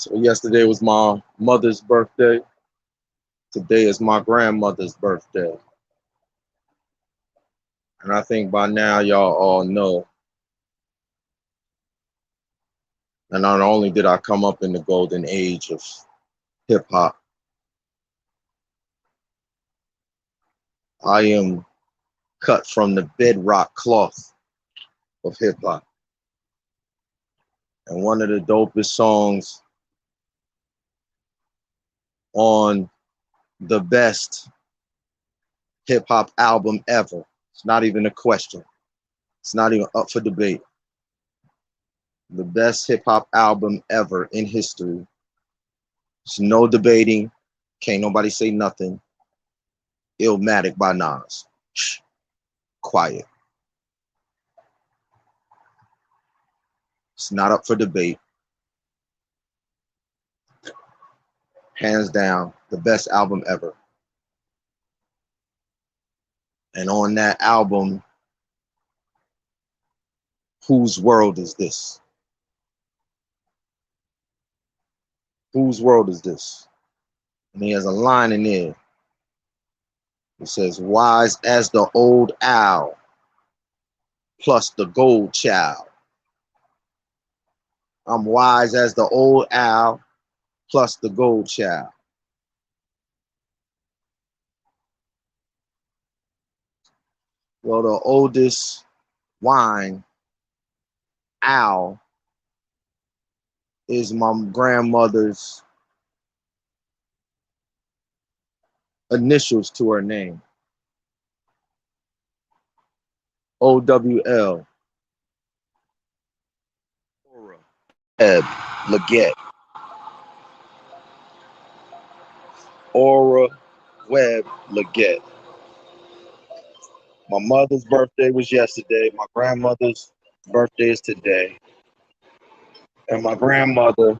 So yesterday was my mother's birthday. Today is my grandmother's birthday. And I think by now y'all all know. And not only did I come up in the golden age of hip hop, I am cut from the bedrock cloth of hip hop. And one of the dopest songs on the best hip hop album ever. It's not even a question. It's not even up for debate. The best hip hop album ever in history. There's no debating. Can't nobody say nothing. Illmatic by Nas. Shh. Quiet. It's not up for debate. Hands down, the best album ever. And on that album, Whose World Is This? Whose world is this? And he has a line in there. It says, wise as the old owl, plus the gold child. I'm wise as the old owl, plus the gold child. Well, the oldest wine, owl, is my grandmother's initials to her name. OWL. Aura Webb Leggett. Aura Webb Leggett. My mother's birthday was yesterday. My grandmother's birthday is today. And my grandmother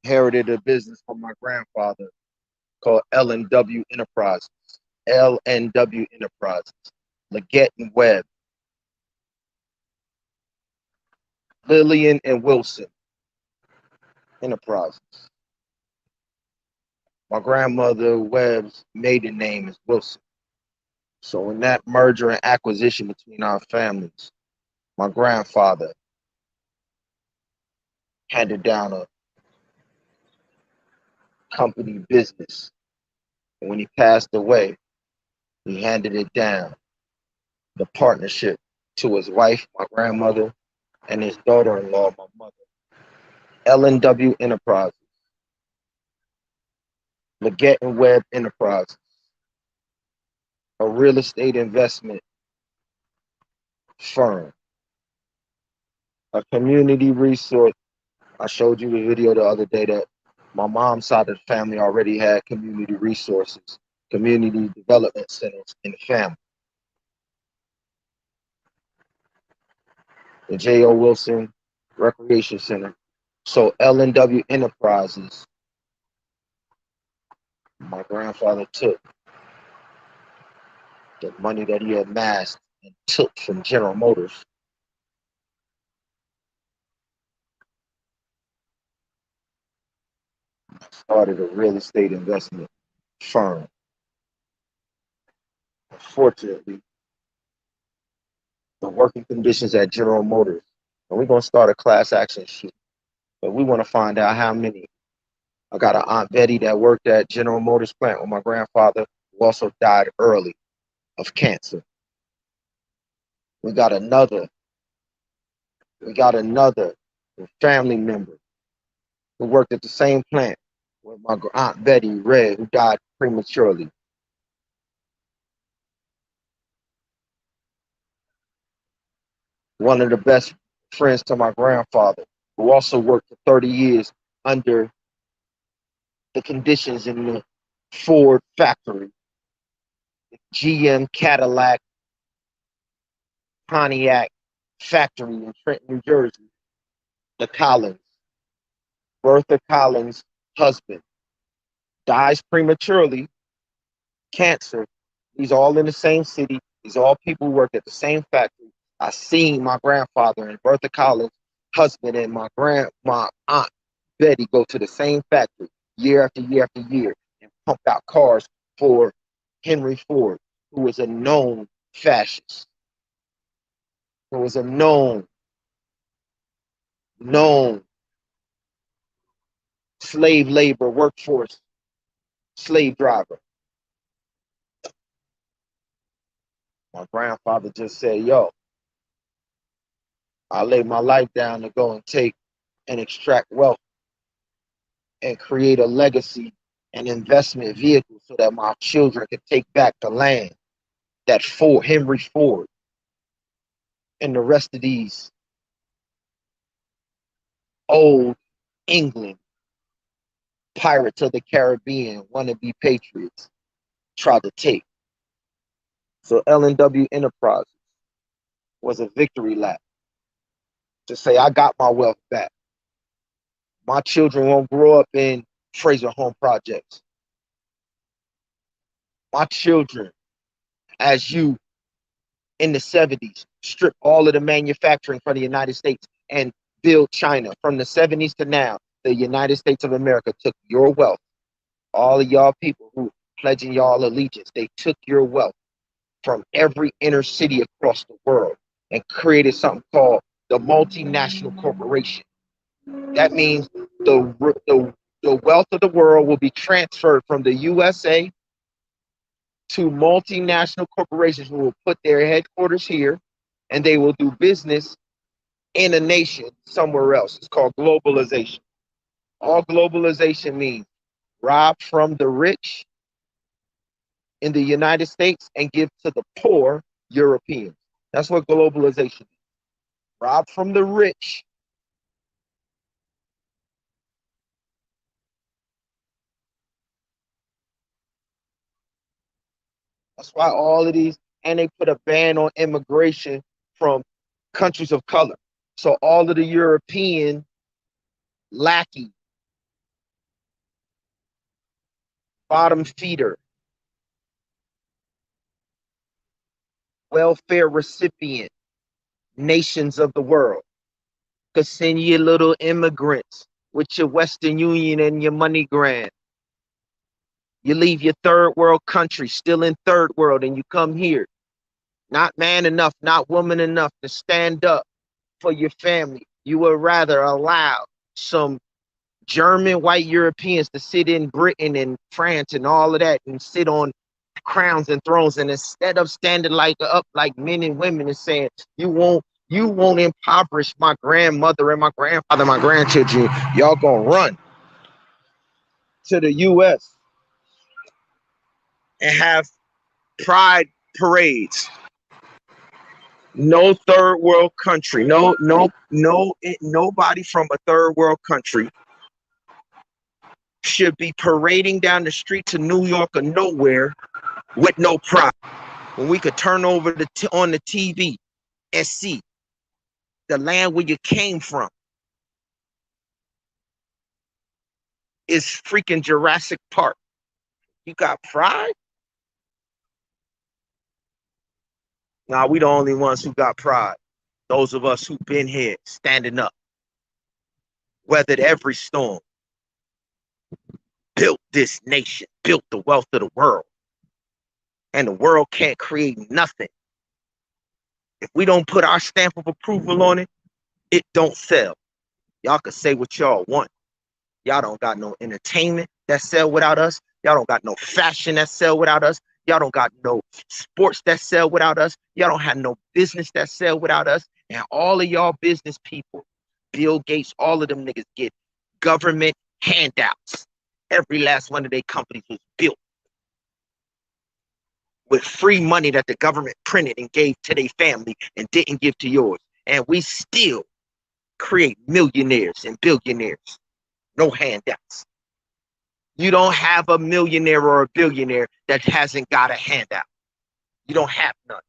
inherited a business from my grandfather called L&W Enterprises. L&W Enterprises. Leggett and Webb. Lillian and Wilson Enterprises. My grandmother Webb's maiden name is Wilson. So in that merger and acquisition between our families, my grandfather handed down a company business. And when he passed away, he handed it down, the partnership, to his wife, my grandmother, and his daughter-in-law, my mother. L&W Enterprises. Leggett and Webb Enterprises. A real estate investment firm. A community resource. I showed you a video the other day that my mom's side of the family already had community resources, community development centers in the family. The J.O. Wilson Recreation Center. So L&W Enterprises, my grandfather took the money that he amassed and took from General Motors. Started a real estate investment firm. Unfortunately, the working conditions at General Motors, and we're going to start a class action suit, but we want to find out how many. I got an Aunt Betty that worked at General Motors plant with my grandfather, who also died early of cancer. We got another family member who worked at the same plant with my Aunt Betty Red, who died prematurely. One of the best friends to my grandfather, who also worked for 30 years under the conditions in the Ford factory, the GM Cadillac Pontiac factory in Trenton, New Jersey. The Collins, Bertha Collins' husband, dies prematurely, cancer. These all in the same city. These all people who work at the same factory. I seen my grandfather and Bertha Collins' husband and my aunt Betty go to the same factory year after year after year and pump out cars for Henry Ford, who was a known fascist, who was a known slave labor workforce slave driver. My grandfather just said, yo, I laid my life down to go and take and extract wealth and create a legacy and investment vehicle so that my children can take back the land that Henry Ford and the rest of these old England pirates of the Caribbean wannabe patriots tried to take. So L&W Enterprises was a victory lap to say, I got my wealth back. My children won't grow up in Fraser Home Projects. My children, as you in the 70s, strip all of the manufacturing from the United States and build China. From the 70s to now, the United States of America took your wealth. All of y'all people who pledging y'all allegiance, they took your wealth from every inner city across the world and created something called the multinational corporation. That means the wealth of the world will be transferred from the USA to multinational corporations who will put their headquarters here and they will do business in a nation somewhere else. It's called globalization. All globalization means rob from the rich in the United States and give to the poor Europeans. That's what globalization is. Rob from the rich That's why all of these, and they put a ban on immigration from countries of color. So all of the European lackey, bottom feeder, welfare recipient nations of the world could send you little immigrants with your Western Union and your money grant. You leave your third world country, still in third world, and you come here, not man enough, not woman enough to stand up for your family. You would rather allow some German white Europeans to sit in Britain and France and all of that and sit on crowns and thrones, and instead of standing up like men and women and saying, you won't impoverish my grandmother and my grandfather, my grandchildren, y'all gonna run to the US and have pride parades. No third world country, nobody from a third world country should be parading down the streets of New York or nowhere with no pride. When we could turn over on the TV and see the land where you came from is freaking Jurassic Park. You got pride? Nah, we the only ones who got pride. Those of us who been here, standing up, weathered every storm, built this nation, built the wealth of the world. And the world can't create nothing. If we don't put our stamp of approval on it, it don't sell. Y'all can say what y'all want. Y'all don't got no entertainment that sell without us. Y'all don't got no fashion that sell without us. Y'all don't got no sports that sell without us. Y'all don't have no business that sell without us. And all of y'all business people, Bill Gates, all of them niggas get government handouts. Every last one of their companies was built with free money that the government printed and gave to their family and didn't give to yours. And we still create millionaires and billionaires. No handouts. You don't have a millionaire or a billionaire that hasn't got a handout. You don't have none.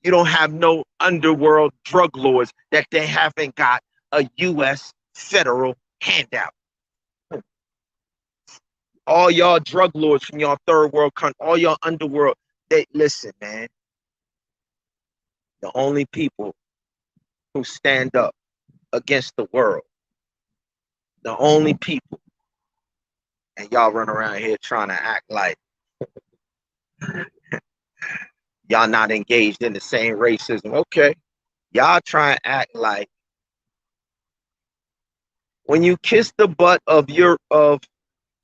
You don't have no underworld drug lords that they haven't got a U.S. federal handout. All y'all drug lords from y'all third world country, all y'all underworld, they listen, man. The only people who stand up against the world. The only people. And y'all run around here trying to act like y'all not engaged in the same racism. Okay. Y'all try and act like when you kiss the butt of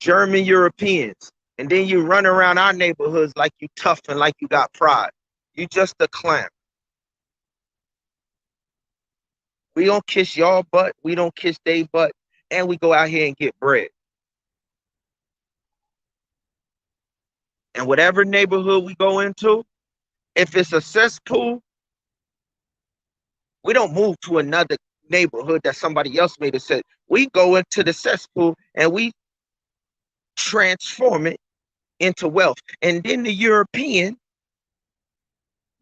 German Europeans, and then you run around our neighborhoods like you tough and like you got pride. You just a clown. We don't kiss y'all butt. We don't kiss they butt. And we go out here and get bread. And whatever neighborhood we go into, if it's a cesspool, we don't move to another neighborhood that somebody else made it said. We go into the cesspool and we transform it into wealth. And then the European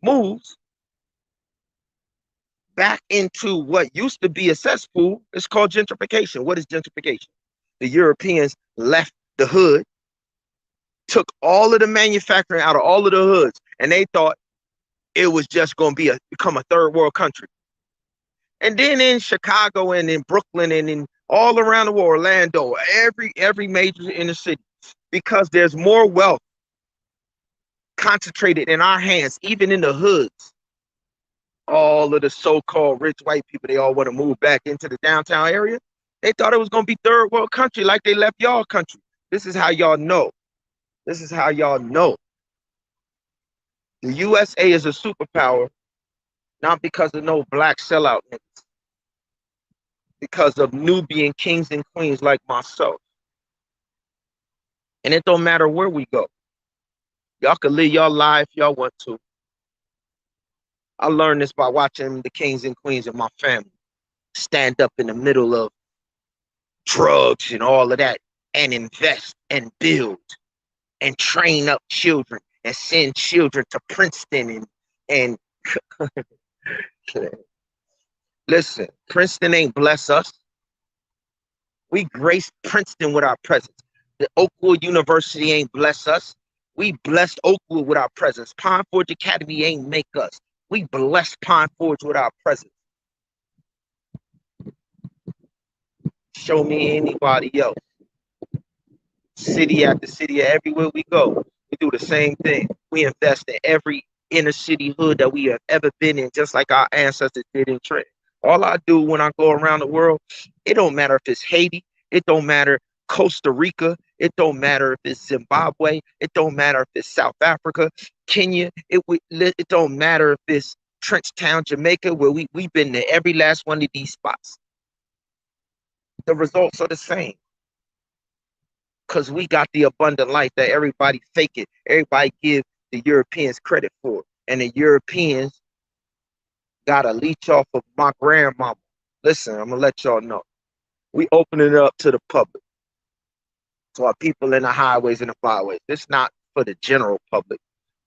moves back into what used to be a cesspool. It's called gentrification. What is gentrification? The Europeans left the hood, took all of the manufacturing out of all of the hoods, and they thought it was just going to become a third world country. And then in Chicago and in Brooklyn and in all around the world, Orlando, every major inner city, because there's more wealth concentrated in our hands, even in the hoods. All of the so-called rich white people, they all want to move back into the downtown area. They thought it was going to be third world country like they left y'all country. This is how y'all know. This is how y'all know. The USA is a superpower, not because of no black sellout niggas, because of Nubian kings and queens like myself. And it don't matter where we go. Y'all can live your life if y'all want to. I learned this by watching the kings and queens of my family stand up in the middle of drugs and all of that and invest and build and train up children and send children to Princeton and listen, Princeton ain't bless us. We grace Princeton with our presence. The Oakwood University ain't bless us. We blessed Oakwood with our presence. Pine Forge Academy ain't make us. We bless Pine Forge with our presence. Show me anybody else. City after city, everywhere we go, we do the same thing. We invest in every inner city hood that we have ever been in, just like our ancestors did in Trenton. All I do when I go around the world, it don't matter if it's Haiti, it don't matter Costa Rica, it don't matter if it's Zimbabwe, it don't matter if it's South Africa, Kenya, it don't matter if it's Trenchtown, Jamaica, where we've been to every last one of these spots. The results are the same. Because we got the abundant life that everybody fake it. Everybody give the Europeans credit for. And the Europeans got a leech off of my grandmama. Listen, I'm going to let y'all know. We opening it up to the public. So our people in the highways and the byways. This is not for the general public.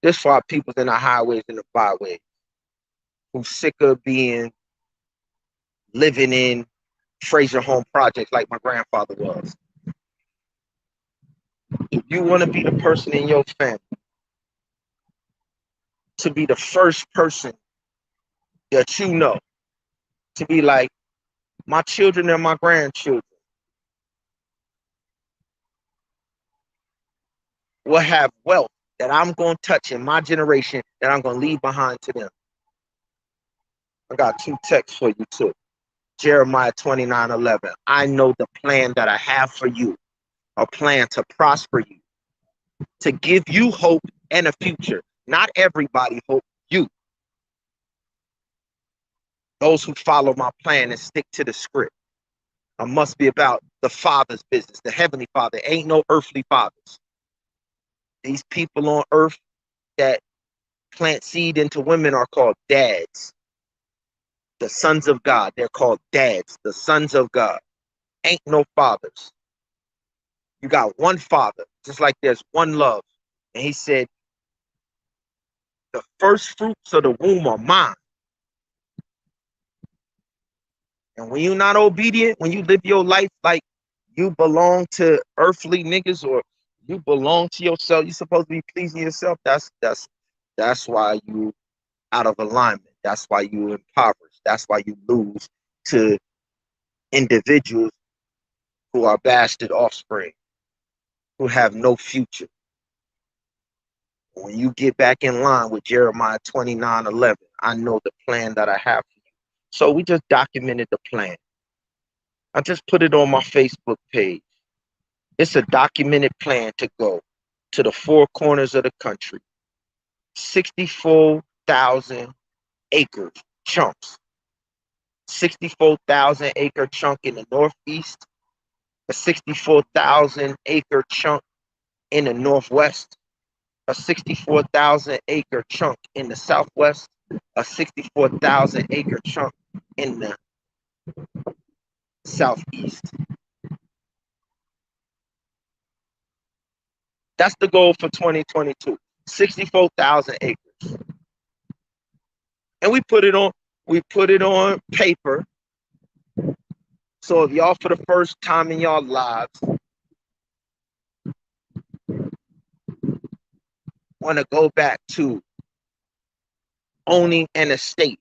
This for our people in the highways and the byways who's sick of living in Fraser Home projects like my grandfather was. If you want to be the person in your family to be the first person that you know to be like, my children and my grandchildren will have wealth that I'm going to touch in my generation that I'm going to leave behind to them. I got 2 texts for you too. Jeremiah 29:11. I know the plan that I have for you, a plan to prosper you, to give you hope and a future. Not everybody hope, you. Those who follow my plan and stick to the script. I must be about the Father's business, the Heavenly Father. Ain't no earthly fathers. These people on earth that plant seed into women are called dads. The sons of God, they're called dads, the sons of God. Ain't no fathers. You got one Father, just like there's one love. And he said, the first fruits of the womb are mine. And when you're not obedient, when you live your life like you belong to earthly niggas or you belong to yourself, you're supposed to be pleasing yourself. That's why you out of alignment. That's why you impoverish. That's why you lose to individuals who are bastard offspring, who have no future. When you get back in line with Jeremiah 29:11, I know the plan that I have for you. So we just documented the plan. I just put it on my Facebook page. It's a documented plan to go to the four corners of the country. 64,000 acres chunks. 64,000 acre chunk in the northeast, a 64,000 acre chunk in the northwest, a 64,000 acre chunk in the southwest, a 64,000 acre chunk in the southeast. That's the goal for 2022. 64,000 acres. And we put it on paper. So if y'all for the first time in y'all lives want to go back to owning an estate,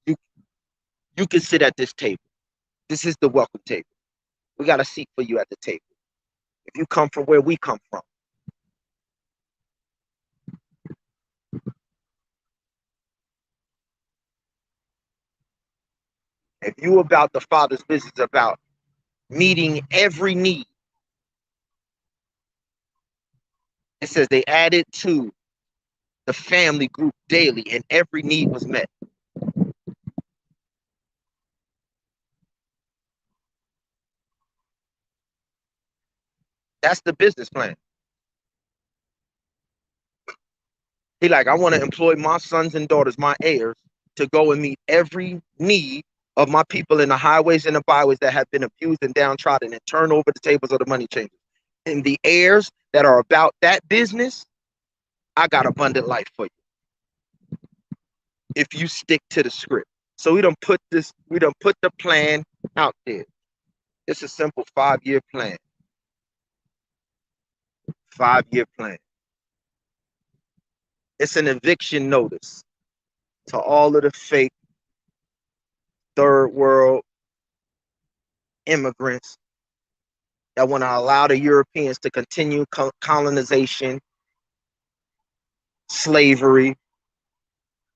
you can sit at this table. This is the welcome table. We got a seat for you at the table. If you come from where we come from, if you about the Father's business, about meeting every need, it says they added to the family group daily and every need was met. That's the business plan. He like, I want to employ my sons and daughters, my heirs, to go and meet every need of my people in the highways and the byways that have been abused and downtrodden and turn over the tables of the money changers. And the heirs that are about that business, I got abundant life for you. If you stick to the script. So we don't put the plan out there. It's a simple 5-year plan. 5-year plan. It's an eviction notice to all of the fake third world immigrants that want to allow the Europeans to continue colonization, slavery,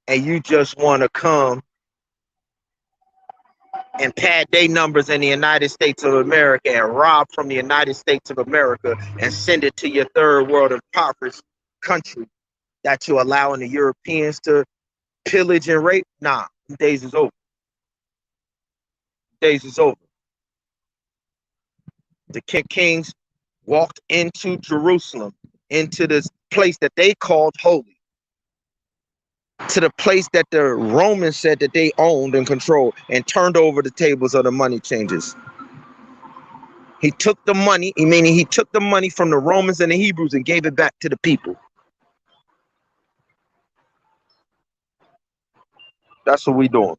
and you just want to come and pad their numbers in the United States of America and rob from the United States of America and send it to your third world impoverished country that you're allowing the Europeans to pillage and rape. Nah, days is over. Days is over. The kings walked into Jerusalem, into this place that they called holy, to the place that the Romans said that they owned and controlled, and turned over the tables of the money changers. He took the money, meaning he took the money from the Romans and the Hebrews and gave it back to the people. That's what we doing.